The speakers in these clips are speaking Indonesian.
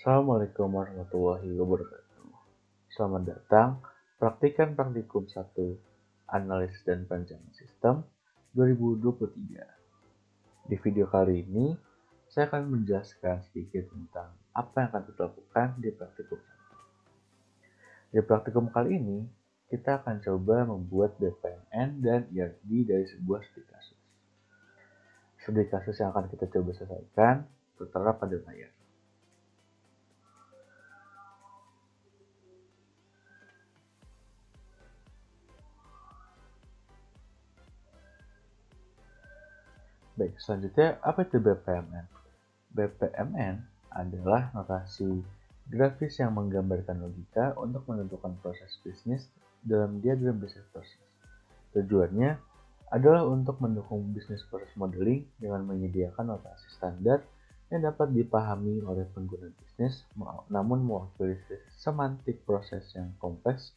Assalamualaikum warahmatullahi wabarakatuh. Selamat datang praktikan praktikum 1 Analisis dan Perencanaan Sistem 2023. Di video kali ini, saya akan menjelaskan sedikit tentang apa yang akan kita lakukan di praktikum 1. Di praktikum kali ini, kita akan coba membuat BPMN dan IRD dari sebuah studi kasus. Studi kasus yang akan kita coba selesaikan tertera pada layar. Baik, selanjutnya apa itu BPMN? BPMN adalah notasi grafis yang menggambarkan logika untuk menentukan proses bisnis dalam diagram bisnis proses. Tujuannya adalah untuk mendukung bisnis proses modeling dengan menyediakan notasi standar yang dapat dipahami oleh pengguna bisnis, namun mewakili semantik proses yang kompleks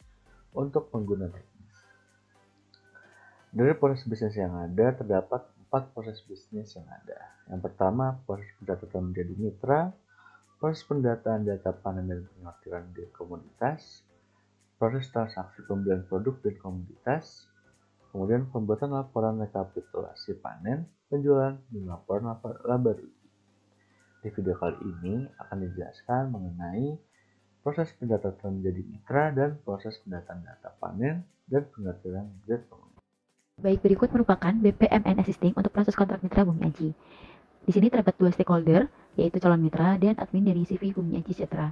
untuk pengguna teknis. Dari proses bisnis yang ada, terdapat 4 proses bisnis yang ada. Yang pertama, proses pencatatan menjadi mitra, proses pendataan data panen dan penyortiran di komoditas, proses transaksi pembelian produk dan komoditas, kemudian pembuatan laporan rekapitulasi panen, penjualan, dan laporan laba rugi. Di video kali ini akan dijelaskan mengenai proses pencatatan menjadi mitra dan proses pendataan data panen dan penyortiran di komoditas. Baik, berikut merupakan BPMN Existing untuk proses kontrak mitra Bumi Aji. Di sini terdapat 2 stakeholder, yaitu calon mitra dan admin dari CV Bumi Aji Sejahtera.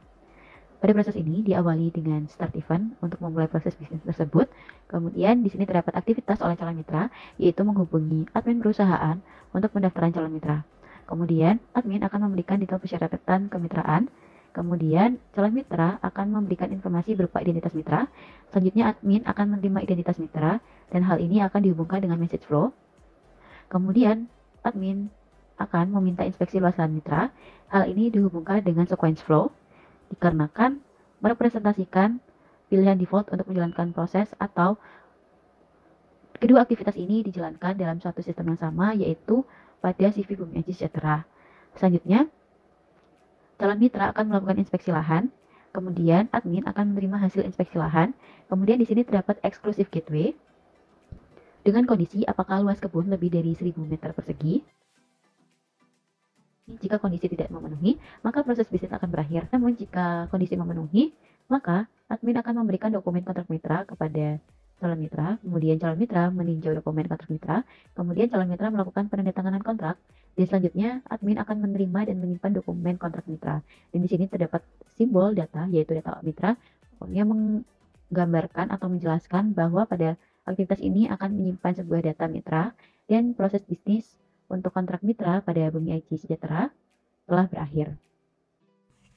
Pada proses ini diawali dengan start event untuk memulai proses bisnis tersebut. Kemudian di sini terdapat aktivitas oleh calon mitra, yaitu menghubungi admin perusahaan untuk pendaftaran calon mitra. Kemudian admin akan memberikan detail persyaratan kemitraan. Kemudian calon mitra akan memberikan informasi berupa identitas mitra. Selanjutnya admin akan menerima identitas mitra dan hal ini akan dihubungkan dengan message flow. Kemudian admin akan meminta inspeksi luas lahan mitra. Hal ini dihubungkan dengan sequence flow dikarenakan merepresentasikan pilihan default untuk menjalankan proses atau kedua aktivitas ini dijalankan dalam suatu sistem yang sama, yaitu pada CV Bumi Aji Sejahtera. Selanjutnya, calon mitra akan melakukan inspeksi lahan, kemudian admin akan menerima hasil inspeksi lahan, kemudian di sini terdapat exclusive gateway dengan kondisi apakah luas kebun lebih dari 1000 meter persegi. Jika kondisi tidak memenuhi, maka proses bisnis akan berakhir. Namun jika kondisi memenuhi, maka admin akan memberikan dokumen kontrak mitra kepada calon mitra, kemudian calon mitra meninjau dokumen kontrak mitra, kemudian calon mitra melakukan penandatanganan kontrak, dan selanjutnya admin akan menerima dan menyimpan dokumen kontrak mitra. Dan di sini terdapat simbol data, yaitu data mitra, yang menggambarkan atau menjelaskan bahwa pada aktivitas ini akan menyimpan sebuah data mitra dan proses bisnis untuk kontrak mitra pada Bumi Aji Sejahtera telah berakhir.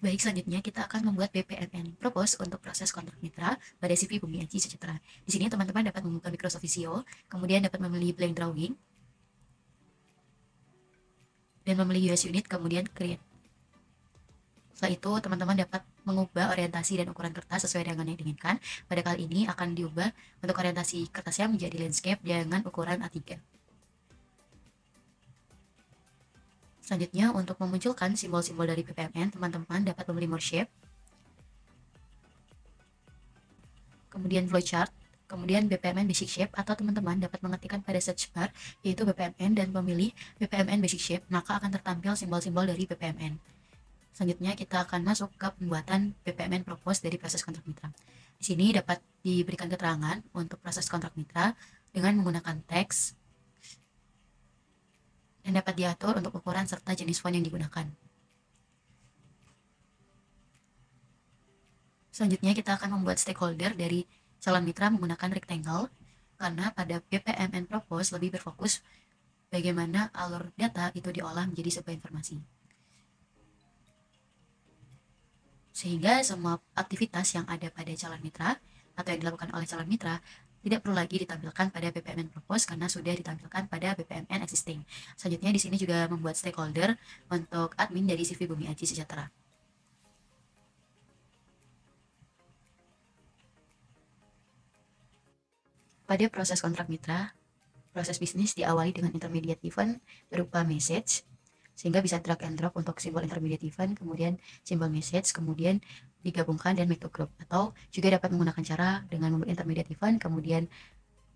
Baik, selanjutnya kita akan membuat BPMN propose untuk proses kontrak mitra pada CV Bumi Aji Sejahtera. Di sini teman-teman dapat membuka Microsoft Visio, kemudian dapat memilih blank drawing, dan memilih US unit, kemudian create. Setelah itu, teman-teman dapat mengubah orientasi dan ukuran kertas sesuai dengan yang diinginkan. Pada kali ini akan diubah untuk orientasi kertasnya menjadi landscape dengan ukuran A3. Selanjutnya, untuk memunculkan simbol-simbol dari BPMN, teman-teman dapat memilih More Shape, kemudian Flowchart, kemudian BPMN Basic Shape, atau teman-teman dapat mengetikkan pada search bar, yaitu BPMN, dan memilih BPMN Basic Shape, maka akan tertampil simbol-simbol dari BPMN. Selanjutnya, kita akan masuk ke pembuatan BPMN Propose dari proses kontrak mitra. Di sini dapat diberikan keterangan untuk proses kontrak mitra dengan menggunakan teks, dan dapat diatur untuk ukuran serta jenis font yang digunakan. Selanjutnya kita akan membuat stakeholder dari calon mitra menggunakan rectangle, karena pada BPMN Propose lebih berfokus bagaimana alur data itu diolah menjadi sebuah informasi. Sehingga semua aktivitas yang ada pada calon mitra atau yang dilakukan oleh calon mitra tidak perlu lagi ditampilkan pada BPMN Propose karena sudah ditampilkan pada BPMN Existing. Selanjutnya di sini juga membuat stakeholder untuk admin dari CV Bumi Aji Sejahtera. Pada proses kontrak mitra, proses bisnis diawali dengan intermediate event berupa message, sehingga bisa drag and drop untuk simbol intermediate event, kemudian simbol message, kemudian digabungkan dan make to group. Atau juga dapat menggunakan cara dengan membuat intermediate event, kemudian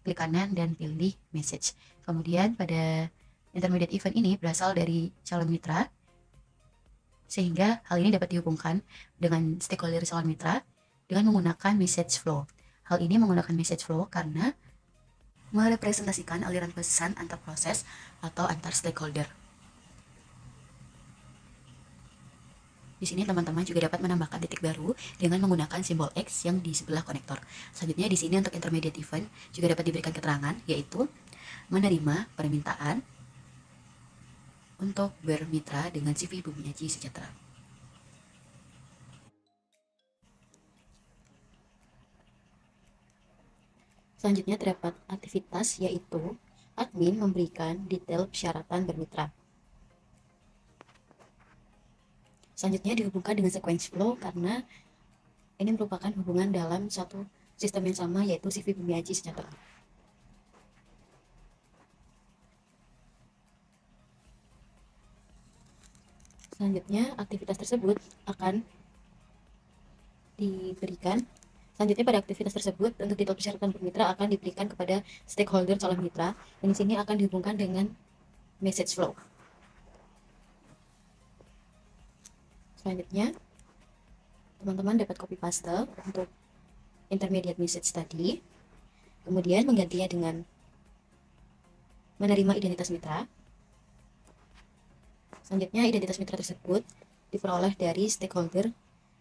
klik kanan dan pilih message. Kemudian pada intermediate event ini berasal dari calon mitra, sehingga hal ini dapat dihubungkan dengan stakeholder calon mitra dengan menggunakan message flow. Hal ini menggunakan message flow karena merepresentasikan aliran pesan antar proses atau antar stakeholder. Di sini teman-teman juga dapat menambahkan titik baru dengan menggunakan simbol X yang di sebelah konektor. Selanjutnya di sini untuk intermediate event juga dapat diberikan keterangan, yaitu menerima permintaan untuk bermitra dengan CV Bumi Aji Sejahtera. Selanjutnya terdapat aktivitas, yaitu admin memberikan detail persyaratan bermitra. Selanjutnya dihubungkan dengan sequence flow karena ini merupakan hubungan dalam satu sistem yang sama, yaitu CV Bumi Aji Sejahtera. Selanjutnya aktivitas tersebut akan diberikan. Selanjutnya pada aktivitas tersebut untuk detail persyaratan bermitra akan diberikan kepada stakeholder calon mitra, dan di sini akan dihubungkan dengan message flow. Selanjutnya teman-teman dapat copy paste untuk intermediate message tadi, kemudian menggantinya dengan menerima identitas mitra. Selanjutnya identitas mitra tersebut diperoleh dari stakeholder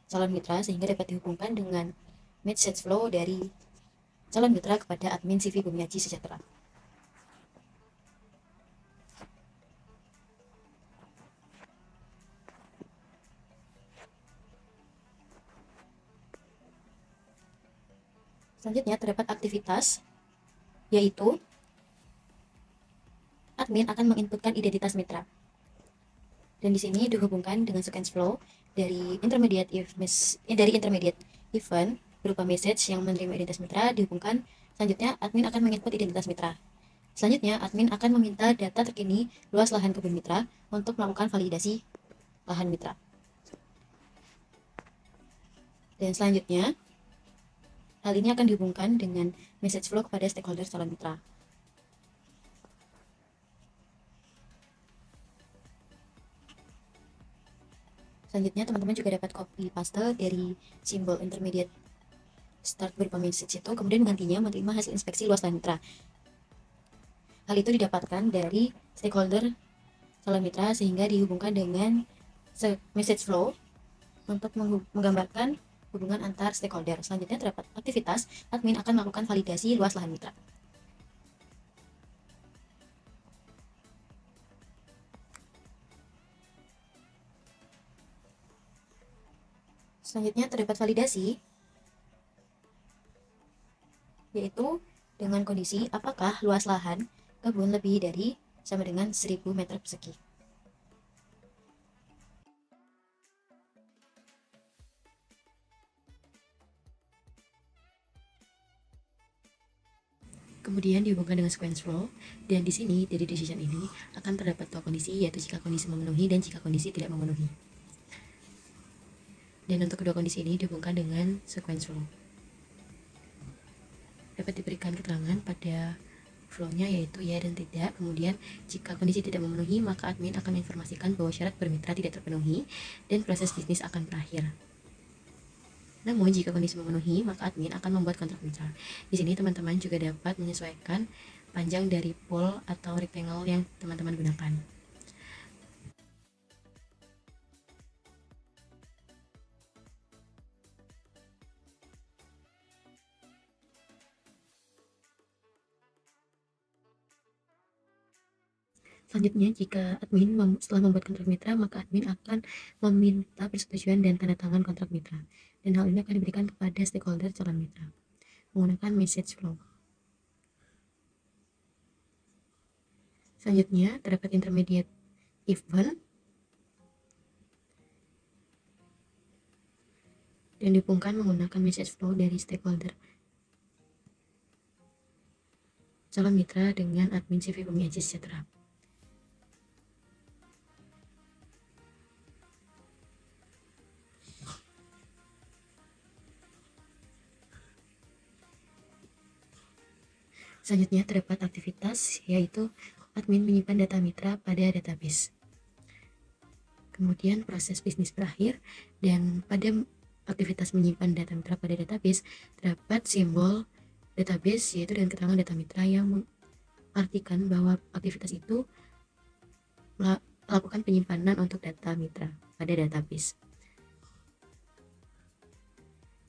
calon mitra sehingga dapat dihubungkan dengan message flow dari calon mitra kepada admin CV Bumi Aji Sejahtera. Selanjutnya terdapat aktivitas, yaitu admin akan menginputkan identitas mitra. Dan di sini dihubungkan dengan sequence flow dari intermediate event berupa message yang menerima identitas mitra dihubungkan. Selanjutnya admin akan menginput identitas mitra. Selanjutnya admin akan meminta data terkini luas lahan kebun mitra untuk melakukan validasi lahan mitra. Dan selanjutnya hal ini akan dihubungkan dengan message flow kepada stakeholder calon mitra. Selanjutnya teman-teman juga dapat copy paste dari simbol intermediate start berupa message itu, kemudian menggantinya menerima hasil inspeksi luas lahan mitra. Hal itu didapatkan dari stakeholder calon mitra sehingga dihubungkan dengan message flow untuk menggambarkan hubungan antar stakeholder. Selanjutnya terdapat aktivitas, admin akan melakukan validasi luas lahan mitra. Selanjutnya terdapat validasi, yaitu dengan kondisi apakah luas lahan kebun lebih dari sama dengan 1000 meter persegi. Kemudian dihubungkan dengan sequence flow, dan di sini dari decision ini akan terdapat dua kondisi, yaitu jika kondisi memenuhi dan jika kondisi tidak memenuhi. Dan untuk kedua kondisi ini dihubungkan dengan sequence flow. Dapat diberikan keterangan pada flow-nya, yaitu ya dan tidak. Kemudian jika kondisi tidak memenuhi, maka admin akan menginformasikan bahwa syarat bermitra tidak terpenuhi dan proses bisnis akan berakhir. Namun jika kondisi memenuhi, maka admin akan membuat kontrak mitra. Di sini teman-teman juga dapat menyesuaikan panjang dari pole atau rectangle yang teman-teman gunakan. Selanjutnya, jika admin setelah membuat kontrak mitra, maka admin akan meminta persetujuan dan tanda tangan kontrak mitra. Dan hal ini akan diberikan kepada stakeholder calon mitra menggunakan message flow. Selanjutnya, terdapat intermediate event dan dihubungkan menggunakan message flow dari stakeholder calon mitra dengan admin CV Bumi Aji Sejahtera. Selanjutnya terdapat aktivitas, yaitu admin menyimpan data mitra pada database. Kemudian proses bisnis berakhir, dan pada aktivitas menyimpan data mitra pada database terdapat simbol database, yaitu dengan keterangan data mitra yang mengartikan bahwa aktivitas itu melakukan penyimpanan untuk data mitra pada database.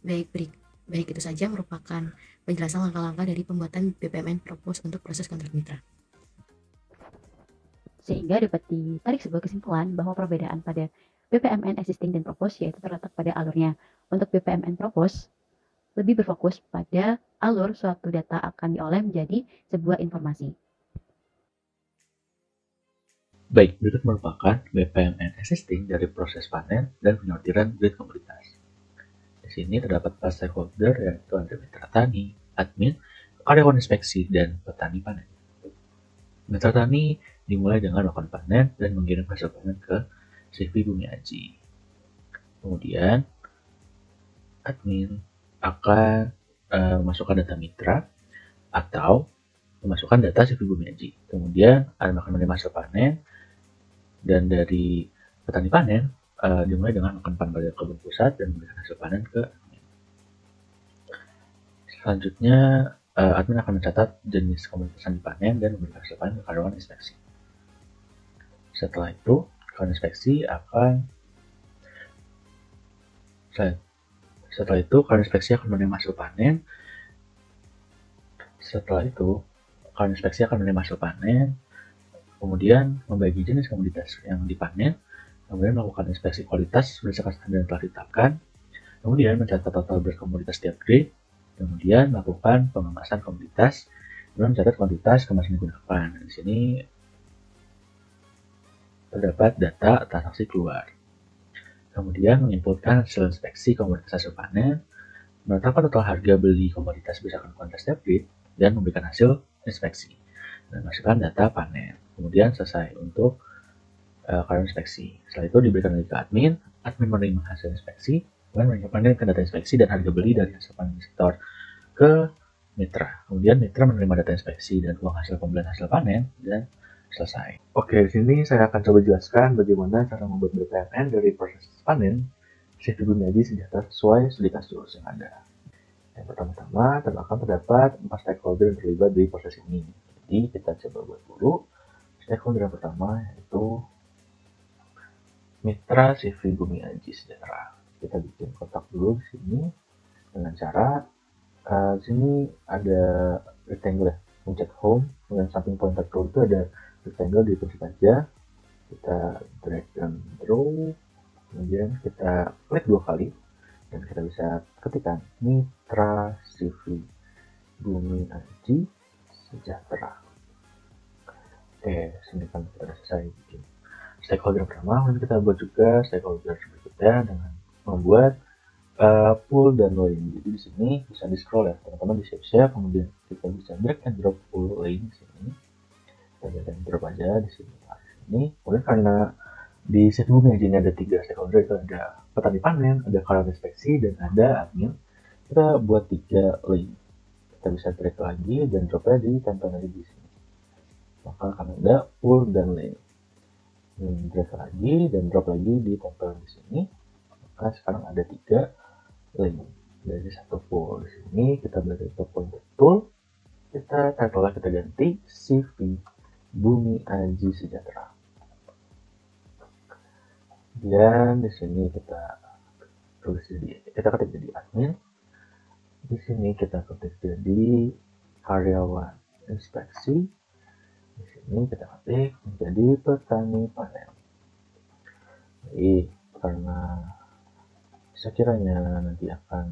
Baik itu saja merupakan penjelasan langkah-langkah dari pembuatan BPMN Propose untuk proses kontrak mitra. Sehingga dapat ditarik sebuah kesimpulan bahwa perbedaan pada BPMN Existing dan Propose yaitu terletak pada alurnya. Untuk BPMN Propose lebih berfokus pada alur suatu data akan diolah menjadi sebuah informasi. Baik, berikut merupakan BPMN Existing dari proses panen dan penyortiran grade komoditas. Di sini terdapat 4 stakeholder, yaitu ada mitra tani, admin, karyawan inspeksi, dan petani panen. Mitra tani dimulai dengan melakukan panen dan mengirim hasil panen ke CV Bumi Aji. Kemudian, admin akan memasukkan data mitra atau memasukkan data CV Bumi Aji. Kemudian, admin akan menerima hasil panen, dan dari petani panen dimulai dengan melakukan panen pada kebun pusat dan memberikan hasil panen ke admin. Selanjutnya, admin akan mencatat jenis komoditas yang dipanen dan memberikan hasil panen ke karyawan inspeksi. Setelah itu, karyawan inspeksi akan menerima hasil panen. Kemudian membagi jenis komoditas yang dipanen, kemudian melakukan inspeksi kualitas berdasarkan standar yang telah ditetapkan, kemudian mencatat total berat komoditas setiap grade, kemudian melakukan pengemasan komoditas, kemudian mencatat kuantitas kemasan yang digunakan. Di sini terdapat data transaksi keluar. Kemudian menginputkan hasil inspeksi komoditas hasil panen, menetapkan total harga beli komoditas berdasarkan kuantitas setiap grade, dan memberikan hasil inspeksi dan masukkan data panen. Kemudian selesai untuk karyawan inspeksi. Setelah itu diberikan lagi ke admin menerima hasil inspeksi, kemudian mengirimkan data inspeksi dan harga beli dari hasil panen sektor ke mitra. Kemudian mitra menerima data inspeksi dan uang hasil pembelian hasil panen dan selesai. Oke, di sini saya akan coba jelaskan bagaimana cara membuat BPMN dari proses panen CV Bumi Aji Sejahtera sesuai studi kasus yang ada. Yang pertama-tama akan terdapat 4 stakeholder yang terlibat di proses ini. Jadi kita coba buat dulu. Stakeholder yang pertama yaitu mitra CV Bumi Aji Sejahtera. Kita bikin kotak dulu di sini dengan cara di sini ada rectangle ya, pencet home, kemudian samping pointer tool itu ada rectangle, dipencet aja, kita drag and drop, kemudian kita klik 2 kali dan kita bisa ketikkan mitra CV Bumi Aji Sejahtera. Oke, sini kan kita sudah selesai bikin stakeholder pertama. Kemudian kita buat juga stakeholder berikutnya dengan membuat pull dan line. Jadi di sini bisa di scroll ya teman-teman, di shape, kemudian kita bisa drag and drop pull line di sini. Kita drag and drop aja di sini. Kemudian karena di CV Bumi Aji ini ada 3 stakeholder, itu ada petani panen, ada karyawan inspeksi, dan ada admin. Kita buat 3 line. Kita bisa drag lagi dan dropnya ditempel lagi di sini. Maka akan ada pull dan line. Drag lagi dan drop lagi ditempel di sini. Maka sekarang ada 3 link dari 1 pull. Di sini kita belajar ke pointer tool, kita title kita ganti CV Bumi Aji Sejahtera. Dan di sini kita ketik jadi admin. Di sini kita ketik jadi karyawan inspeksi. Di sini kita ketik menjadi petani panen. Jadi karena sekiranya nanti akan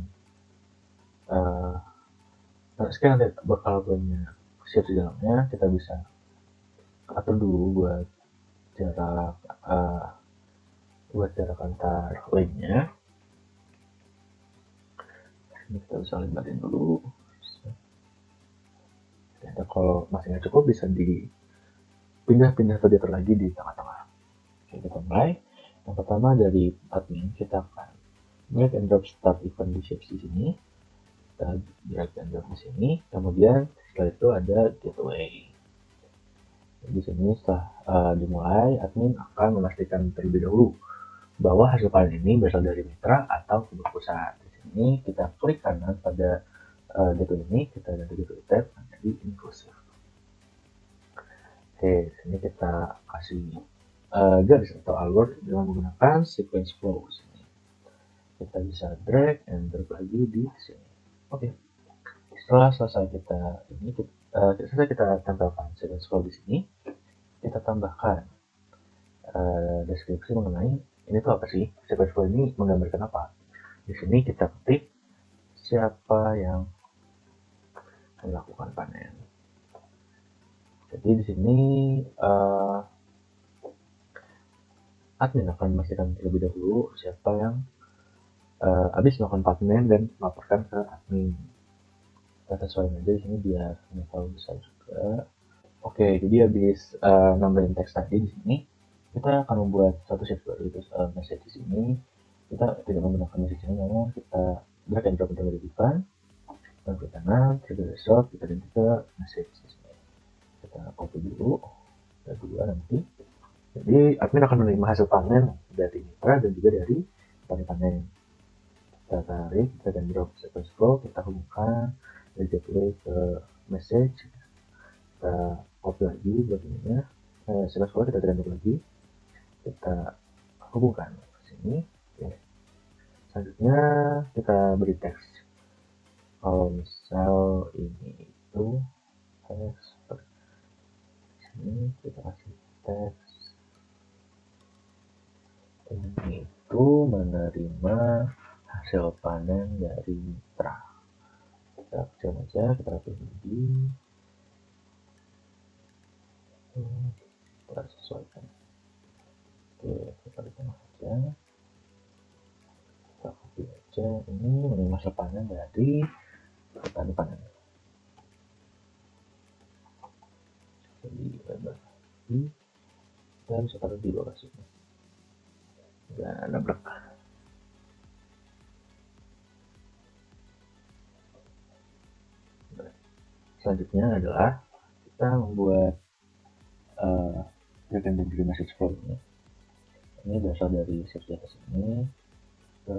nanti bakal banyak shift di dalamnya, kita bisa atur dulu buat jarak antar lainnya. Ini kita bisa libatin dulu. Ternyata kalau masih nggak cukup bisa dipindah-pindah atau diatur lagi di tengah-tengah. Oke, kita mulai. Yang pertama dari admin, kita akan drag and drop start event di shape di sini. Kita drag and drop di sini. Kemudian Setelah itu ada gateway. Di sini setelah dimulai, admin akan memastikan terlebih dahulu bahwa hasil panen ini berasal dari mitra atau kebun pusat. Di sini kita klik kanan pada gateway ini, kita ganti gateway tab menjadi inklusif. Oke, di sini kita kasih garis atau alur dengan menggunakan sequence flow. Sini kita bisa drag and drop lagi di sini. Oke, setelah selesai kita tempelkan sequence flow di sini, kita tambahkan deskripsi mengenai ini tuh apa sih, sequence flow ini menggambarkan apa. Di sini kita ketik siapa yang melakukan panen. Jadi di sini admin akan memastikan terlebih dahulu siapa yang habis melakukan panen dan melaporkan ke admin. Kita sesuaikan aja di sini biar kalian tahu bisa juga. Oke, jadi habis nambahin teks tadi di sini, kita akan membuat satu sheet baru, itu message di sini. Kita tidak menggunakan message ini, namun kita drag and drop untuk modifikan. Dan ke kanan, trigger result, kita ganti ke message di sini. Kita copy dulu, ada dua nanti. Jadi admin akan menerima hasil panen dari mitra dan juga dari petani panen. Kita tarik, kita dan drop sequence flow, kita hubungkan dari gateway ke message. Kita copy lagi bagiannya, sequence flow kita drag lagi, kita hubungkan ke sini. Oke. Selanjutnya kita beri teks. Kalau misal ini itu teks, sini kita kasih teks ini itu menerima hasil panen dari mitra. Kita kecil aja, kita rapiin lagi, kita sesuaikan. Oke, kita di tengah aja, kita copy aja, ini menerima hasil panen dari petani panen. Jadi lebar lagi, kita bisa taruh di lokasi ini. Dan nabrak. Selanjutnya adalah kita membuat drag and drop message flow ini. Ini berasal dari shift di atas ini ke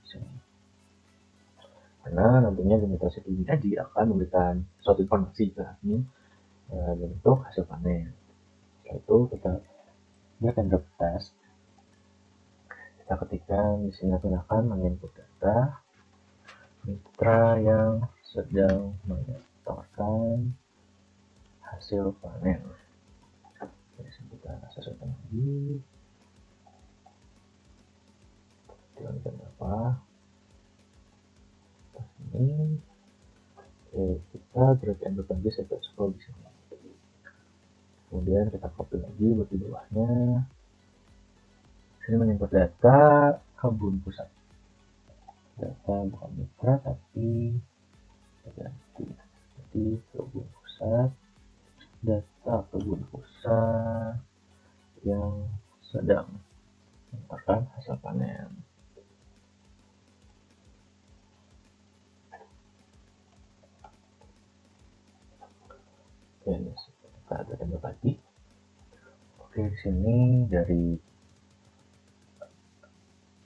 sini. Karena nantinya administrasi tadi akan memberikan suatu informasi ke admin bentuk hasil panen. Setelah itu kita drag and drop test. Kita ketikkan di sini akan menginput data mitra yang sedang menyetorkan hasil panen. Jadi kita sesuaikan lagi. Dilanjutkan berapa? Ini. Oke, kita drag and drop lagi sequence flow di sini. Kemudian kita copy lagi buat di bawahnya. Sini menginput data kebun pusat. Data bukan mitra tapi ganti. Jadi kebun pusat, data kebun pusat yang sedang menyetorkan hasil panen. Oke, kita ada tembak lagi. Oke, di sini dari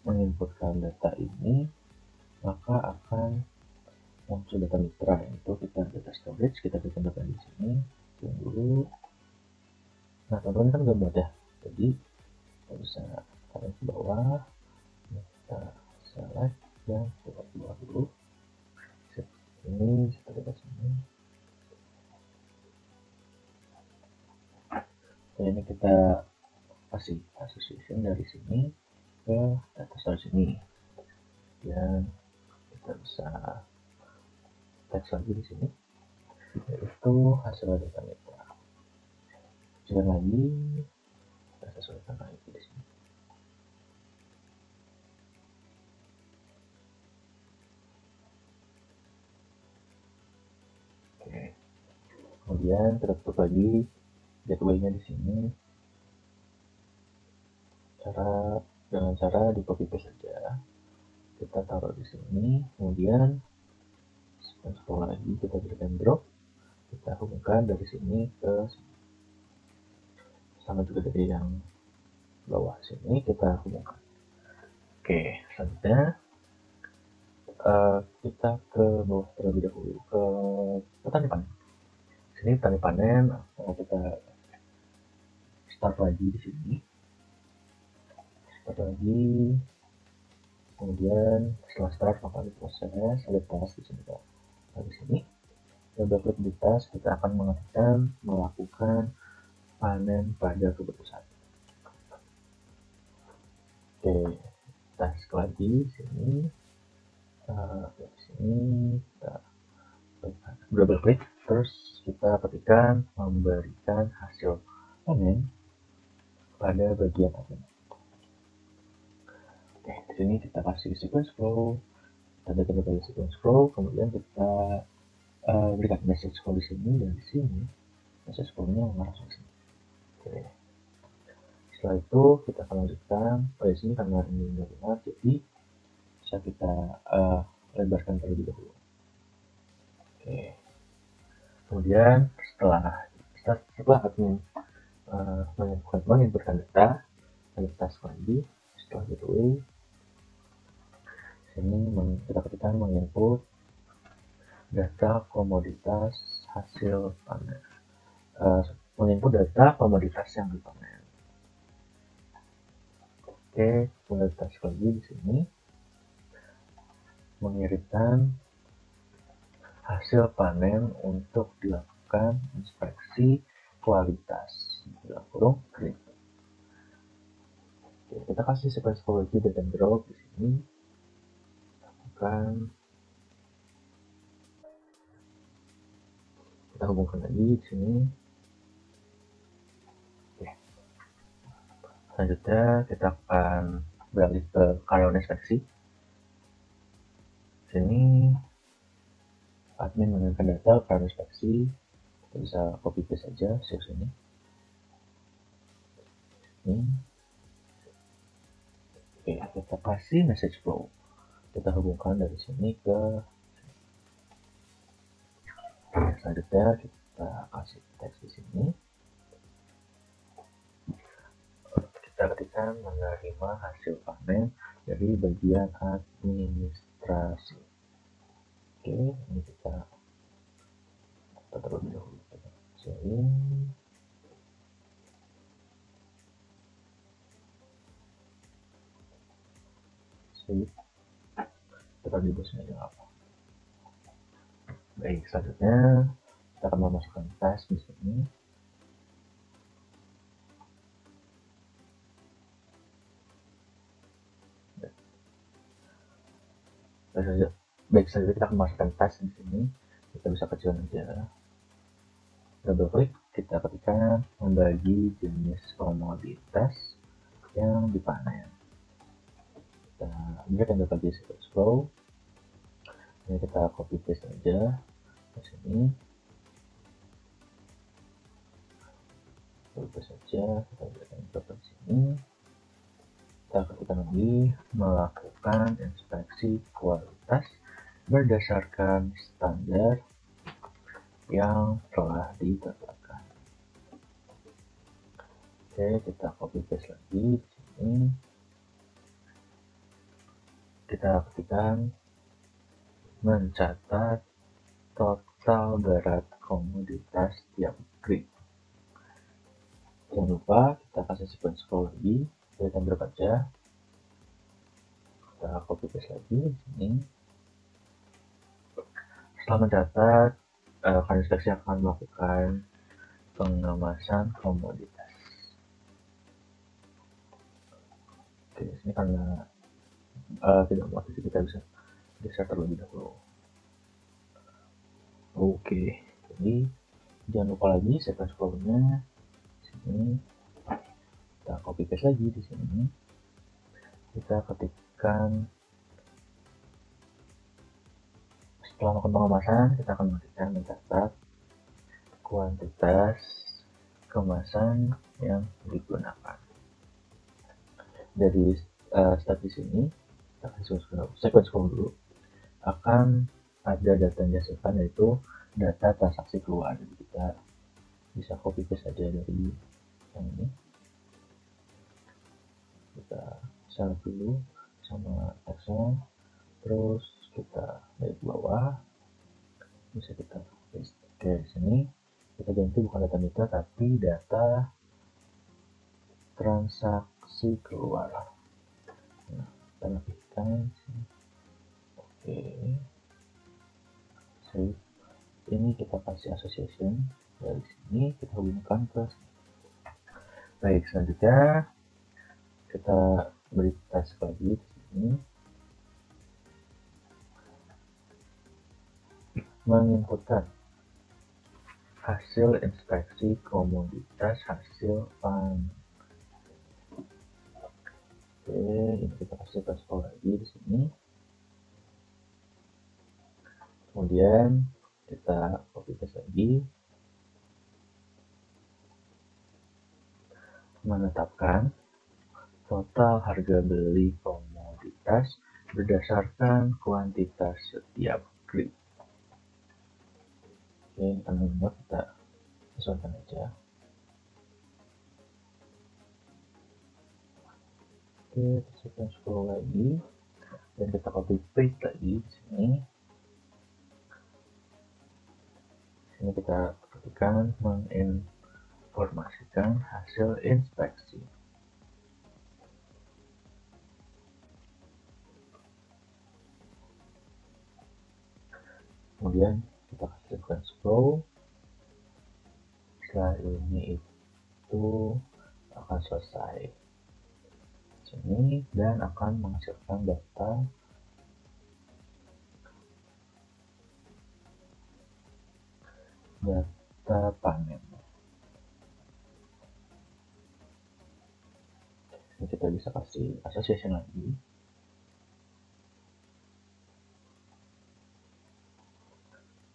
menginputkan data ini, maka akan muncul data mitra, yaitu kita data storage, kita tambahkan di sini. Tunggu. Nah, teman-teman kan udah muat ya. Jadi kita bisa tarik ke bawah, kita select dan kita ke bawah dulu. Ini kita lihat sini. Oke, ini kita kasih association dari sini ke data storage ini. Dan kita bisa teks lagi di sini, yaitu hasil data mitra. Jangan lagi kita sesuaikan lagi di sini. Oke. Kemudian kita tutup lagi gateway-nya di sini. Dengan cara di copy paste saja. Kita taruh di sini, kemudian sequence flow lagi, kita drag and drop, kita hubungkan dari sini ke sini. Sama juga dari yang bawah sini kita hubungkan. Oke, selanjutnya kita ke bawah terlebih dahulu ke petani panen. Sini petani panen, kita start lagi di sini. Start lagi. Kemudian setelah start maka proses ada tas di sini. Di sini double klik di tas, kita akan melakukan panen pada keputusan. Oke, task lagi di sini. Di sini kita double klik, terus kita ketikkan memberikan hasil panen pada bagian admin. Oke, di sini kita kasih sequence flow, tanda pada sequence flow, kemudian kita berikan message flow di sini, dan di sini message flow-nya mengarah ke sini. Oke. Setelah itu kita akan lanjutkan di sini karena ini udah benar, jadi bisa kita lebarkan terlebih dahulu. Oke. Kemudian setelah admin menginputkan data, ada task lagi. Setelah gateway, sini kita ketikkan menginput data komoditas hasil panen, menginput data komoditas yang dipanen. Oke, komoditas lagi di sini mengirimkan hasil panen untuk dilakukan inspeksi kualitas dalam kurung green. Oke, kita kasih sequence flow lagi drag and drop di sini. Kita hubungkan lagi di sini. Oke. Selanjutnya kita akan beralih ke karyawan inspeksi. Di sini admin mengirimkan data karyawan inspeksi. Kita bisa copy paste saja save ini. Oke, kita kasih message flow. Kita hubungkan dari sini ke sini. Selanjutnya kita kasih teks di sini. Kita ketikkan menerima hasil panen dari bagian administrasi. Oke, ini kita terlebih dahulu. Sharing. Kita di bosnya aja apa. Baik, selanjutnya kita akan memasukkan task di sini. Baik, selanjutnya kita akan memasukkan task di sini. Kita bisa kecilin aja. Double klik, kita ketikkan membagi jenis komoditas yang dipanen. Ini akan dapat sequence flow. Ini kita copy paste aja ke sini. Copy paste saja, kita berikan ke sini. Kita ketikkan lagi melakukan inspeksi kualitas berdasarkan standar yang telah ditetapkan. Oke, kita copy paste lagi di sini. Kita ketikkan mencatat total berat komoditas tiap grade. Jangan lupa kita kasih sequence flow lagi, kita berbaca. Kita copy paste lagi di sini. Setelah mencatat, karyawan inspeksi akan melakukan pengemasan komoditas. Oke, ini karena tidak mau aktif, kita bisa geser terlebih dahulu. Oke, jadi jangan lupa lagi sequence flow-nya. Sini kita copy paste lagi di sini. Kita ketikkan setelah melakukan pengemasan, kita akan mengetikkan mencatat kuantitas kemasan yang digunakan. Dari start di sini, kita kasih sequence flow dulu. Akan ada data yang dihasilkan, yaitu data transaksi keluar. Jadi kita bisa copy paste saja dari yang ini. Kita select dulu sama teksnya, terus kita dari bawah bisa kita paste. Oke, di sini kita ganti bukan data mitra tapi data transaksi keluar. Nah, kita rapihkan. Oke, save. Ini kita kasih association. Dari sini kita hubungkan ke. Baik, selanjutnya kita beri tes lagi di sini. Menginputkan hasil inspeksi komoditas hasil panen. Oke, ini kita kasih tes lagi di sini. Kemudian kita copy paste lagi. Menetapkan total harga beli komoditas berdasarkan kuantitas setiap grade. Oke, karena kita sesuaikan aja. Oke, kita scroll lagi dan kita copy paste lagi di sini. Di sini kita ketikkan menginformasikan hasil inspeksi. Kemudian kita kasih sequence flow. Setelah ini itu akan selesai sini dan akan menghasilkan data panen. Ini kita bisa kasih association lagi.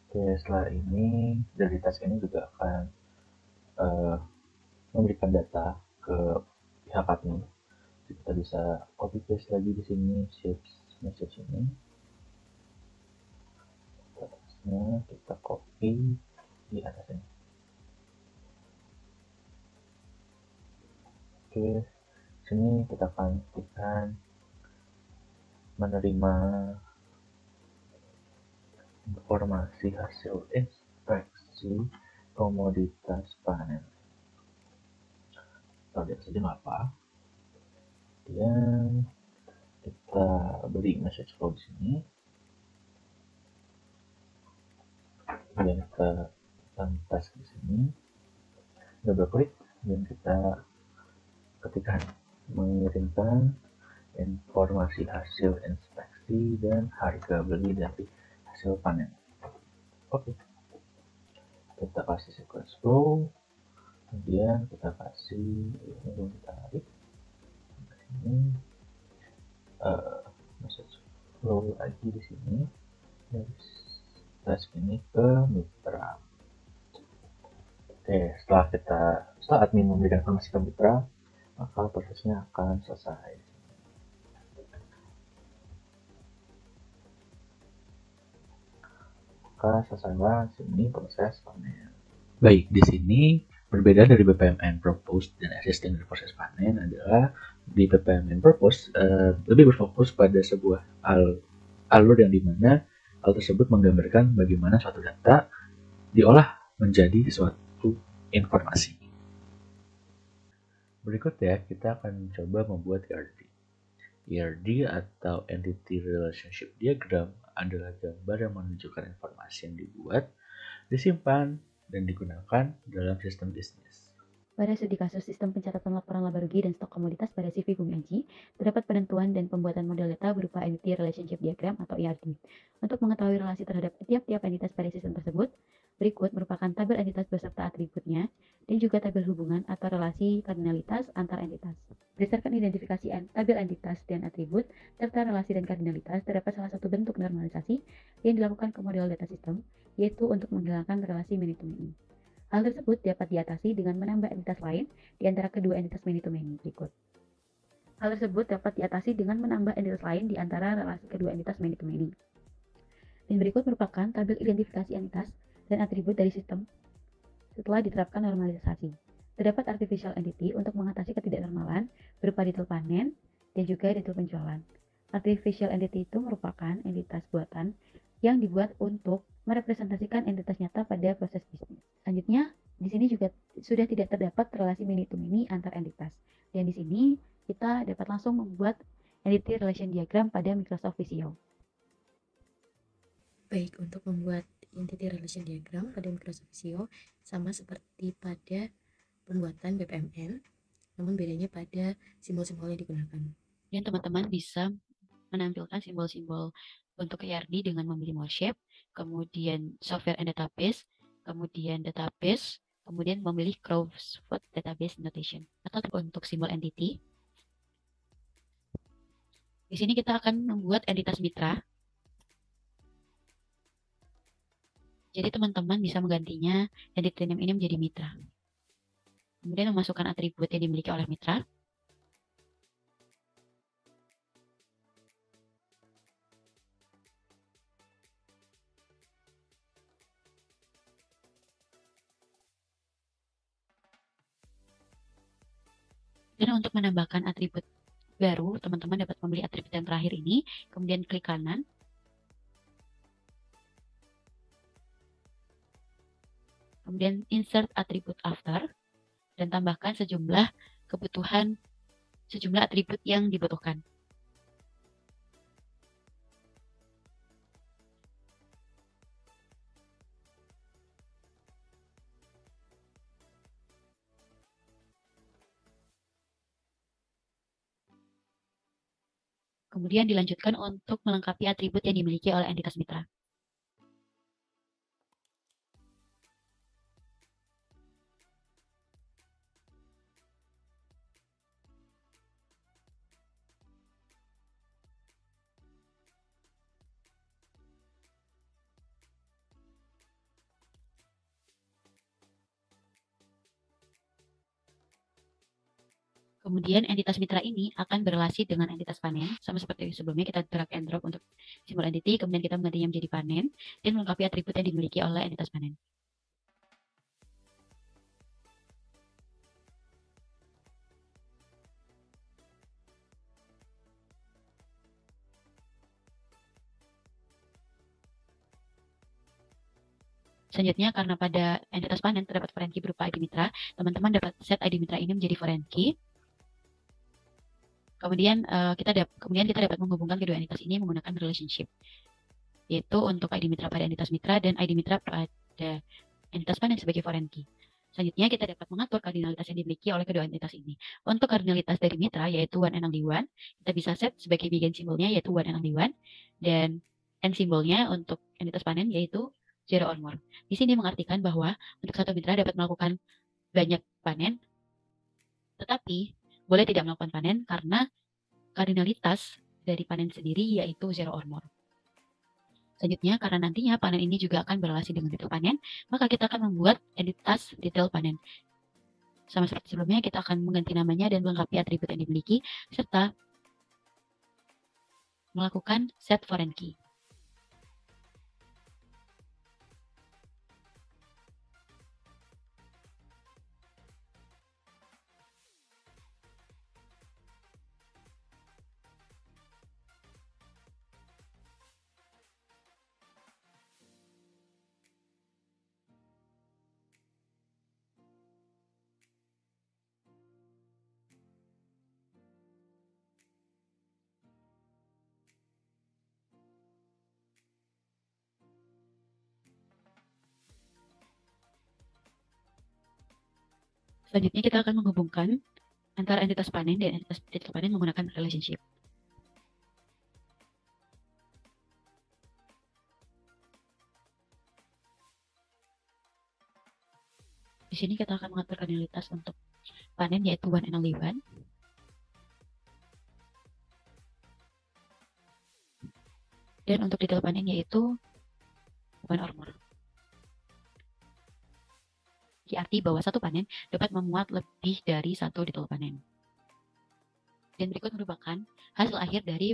Oke, setelah ini dari task ini juga akan memberikan data ke pihak admin. Jadi kita bisa copy paste lagi di sini shift message ini. Atasnya kita copy di atas ini. Oke, sini kita akan ketikkan menerima informasi hasil inspeksi komoditas panen. Kita lihat saja nggak apa. Dan kita beri message flow di sini. Dan kita tes di sini. Double klik dan kita ketikkan mengirimkan informasi hasil inspeksi dan harga beli dari hasil panen. Oke, kita kasih sequence flow, kemudian kita kasih ini tarik ini message flow lagi di sini dari task ini ke mitra. Oke, setelah admin memberikan informasi ke mitra, maka prosesnya akan selesai. Maka selesailah sini proses panen. Baik, di sini berbeda dari BPMN Propose dan Existing dari proses panen adalah di BPMN Propose lebih berfokus pada sebuah alur yang dimana hal tersebut menggambarkan bagaimana suatu data diolah menjadi suatu informasi. Berikutnya kita akan mencoba membuat ERD. ERD atau Entity Relationship Diagram adalah gambar yang menunjukkan informasi yang dibuat, disimpan, dan digunakan dalam sistem bisnis. Pada studi kasus sistem pencatatan laporan laba rugi dan stok komoditas pada CV Bumi Aji, terdapat penentuan dan pembuatan model data berupa Entity Relationship Diagram atau ERD. Untuk mengetahui relasi terhadap tiap-tiap entitas pada sistem tersebut, berikut merupakan tabel entitas beserta atributnya dan juga tabel hubungan atau relasi kardinalitas antar entitas. Berdasarkan identifikasi tabel entitas dan atribut, serta relasi dan kardinalitas, terdapat salah satu bentuk normalisasi yang dilakukan ke model data sistem, yaitu untuk menghilangkan relasi many-to-many. Hal tersebut dapat diatasi dengan menambah entitas lain di antara kedua entitas many-to-many berikut. Hal tersebut dapat diatasi dengan menambah entitas lain di antara relasi kedua entitas many-to-many. Dan berikut merupakan tabel identifikasi entitas dan atribut dari sistem setelah diterapkan normalisasi. Terdapat artificial entity untuk mengatasi ketidaknormalan berupa detail panen dan juga detail penjualan. Artificial entity itu merupakan entitas buatan yang dibuat untuk merepresentasikan entitas nyata pada proses bisnis. Selanjutnya, di sini juga sudah tidak terdapat relasi many to many antar entitas. Dan di sini kita dapat langsung membuat entity relation diagram pada Microsoft Visio. Baik, untuk membuat entity relation diagram pada Microsoft Visio sama seperti pada pembuatan BPMN, namun bedanya pada simbol-simbol yang digunakan. Dan teman-teman bisa menampilkan simbol-simbol untuk ERD dengan memilih more shape, kemudian software and database, kemudian database, kemudian memilih crossword database notation. Atau untuk simbol entity, di sini kita akan membuat entitas mitra. Jadi teman-teman bisa menggantinya entity name ini menjadi mitra. Kemudian memasukkan atribut yang dimiliki oleh mitra. Dan untuk menambahkan atribut baru, teman-teman dapat memilih atribut yang terakhir ini, kemudian klik kanan. Kemudian insert atribut after, dan tambahkan sejumlah atribut yang dibutuhkan. Kemudian dilanjutkan untuk melengkapi atribut yang dimiliki oleh entitas mitra. Kemudian entitas mitra ini akan berrelasi dengan entitas panen, sama seperti sebelumnya kita drag and drop untuk simbol entity, kemudian kita menggantinya menjadi panen, dan melengkapi atribut yang dimiliki oleh entitas panen. Selanjutnya, karena pada entitas panen terdapat foreign key berupa ID mitra, teman-teman dapat set ID mitra ini menjadi foreign key. Kemudian kita dapat menghubungkan kedua entitas ini menggunakan relationship, yaitu untuk ID mitra pada entitas mitra dan ID mitra pada entitas panen sebagai foreign key. Selanjutnya, kita dapat mengatur kardinalitas yang dimiliki oleh kedua entitas ini. Untuk kardinalitas dari mitra, yaitu one and only one, kita bisa set sebagai begin simbolnya, yaitu one and only one, dan end simbolnya untuk entitas panen, yaitu zero or more. Di sini mengartikan bahwa untuk satu mitra dapat melakukan banyak panen, tetapi boleh tidak melakukan panen karena kardinalitas dari panen sendiri yaitu zero or more. Selanjutnya, karena nantinya panen ini juga akan berrelasi dengan detail panen, maka kita akan membuat entitas detail panen. Sama seperti sebelumnya, kita akan mengganti namanya dan melengkapi atribut yang dimiliki, serta melakukan set foreign key. Selanjutnya, kita akan menghubungkan antara entitas panen dan entitas detail panen menggunakan relationship. Di sini kita akan mengatur kardinalitas untuk panen yaitu one and only one. Dan untuk detail panen yaitu one or more. Arti bahwa satu panen dapat memuat lebih dari satu detail panen. Dan berikut merupakan hasil akhir dari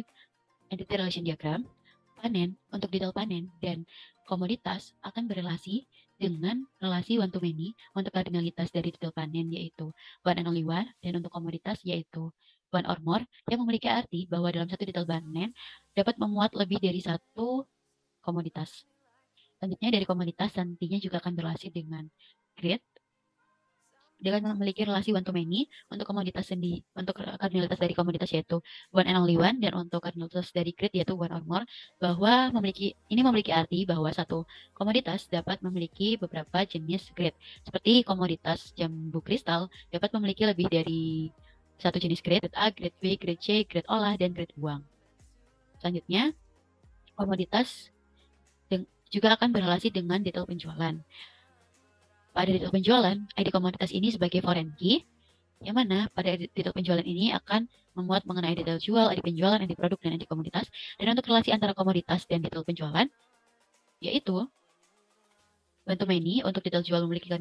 entity relation diagram. Panen untuk detail panen dan komoditas akan berrelasi dengan relasi one to many untuk kardinalitas dari detail panen yaitu one and only one, dan untuk komoditas yaitu one or more, yang memiliki arti bahwa dalam satu detail panen dapat memuat lebih dari satu komoditas. Selanjutnya dari komoditas nantinya juga akan berrelasi dengan grade dengan memiliki relasi one to many untuk komoditas untuk kardinalitas dari komoditas yaitu one and only one, dan untuk kardinalitas dari grade yaitu one or more, bahwa memiliki arti bahwa satu komoditas dapat memiliki beberapa jenis grade. Seperti komoditas jambu kristal dapat memiliki lebih dari satu jenis grade A, grade B, grade C, grade olah, dan grade buang. Selanjutnya, komoditas juga akan berrelasi dengan detail penjualan. Pada detail penjualan, ID komoditas ini sebagai foreign key, yang mana pada detail penjualan ini akan memuat mengenai detail jual, ID penjualan, ID produk, dan ID komoditas. Dan untuk relasi antara komoditas dan detail penjualan, yaitu one to many untuk detail jual memiliki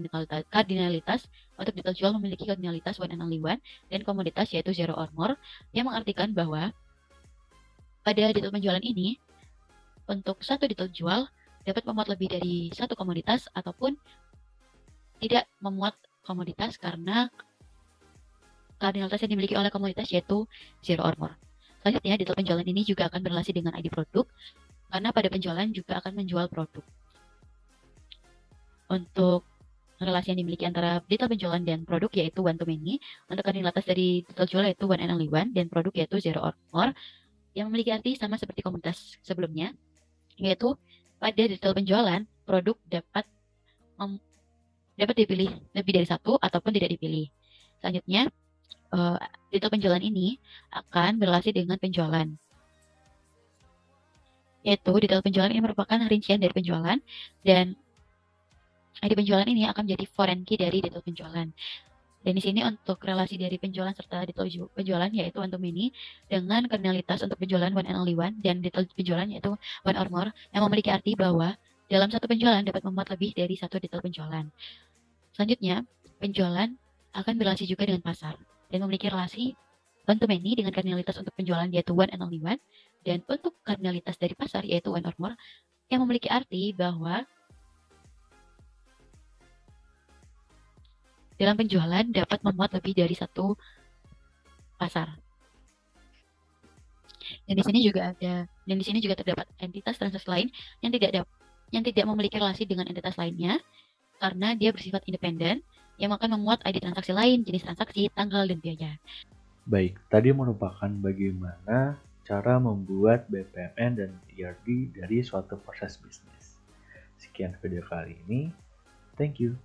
kardinalitas, untuk detail jual memiliki kardinalitas one and only one, dan komoditas yaitu zero or more, yang mengartikan bahwa pada detail penjualan ini, untuk satu detail jual dapat memuat lebih dari satu komoditas ataupun tidak memuat komoditas karena kardinalitas yang dimiliki oleh komoditas yaitu zero or more. Selanjutnya, detail penjualan ini juga akan berrelasi dengan ID produk karena pada penjualan juga akan menjual produk. Untuk relasi yang dimiliki antara detail penjualan dan produk yaitu one to many, untuk kardinalitas dari detail jual yaitu one and only one, dan produk yaitu zero or more, yang memiliki arti sama seperti komoditas sebelumnya, yaitu pada detail penjualan produk dapat dipilih lebih dari satu ataupun tidak dipilih. Selanjutnya, detail penjualan ini akan berrelasi dengan penjualan, yaitu detail penjualan ini merupakan rincian dari penjualan, dan ID penjualan ini akan menjadi foreign key dari detail penjualan. Dan di sini untuk relasi dari penjualan serta detail penjualan yaitu one to many dengan kardinalitas untuk penjualan one and only one, dan detail penjualan yaitu one or more, yang memiliki arti bahwa dalam satu penjualan dapat memuat lebih dari satu detail penjualan. Selanjutnya, penjualan akan berrelasi juga dengan pasar dan memiliki relasi one to many dengan kardinalitas untuk penjualan yaitu one and only one, dan untuk kardinalitas dari pasar yaitu one or more, yang memiliki arti bahwa dalam penjualan dapat memuat lebih dari satu pasar. Dan di sini juga terdapat entitas transaksi lain yang tidak memiliki relasi dengan entitas lainnya karena dia bersifat independen, yang akan memuat ID transaksi lain, jenis transaksi, tanggal, dan biaya. Baik, tadi merupakan bagaimana cara membuat BPMN dan ERD dari suatu proses bisnis. Sekian video kali ini. Thank you.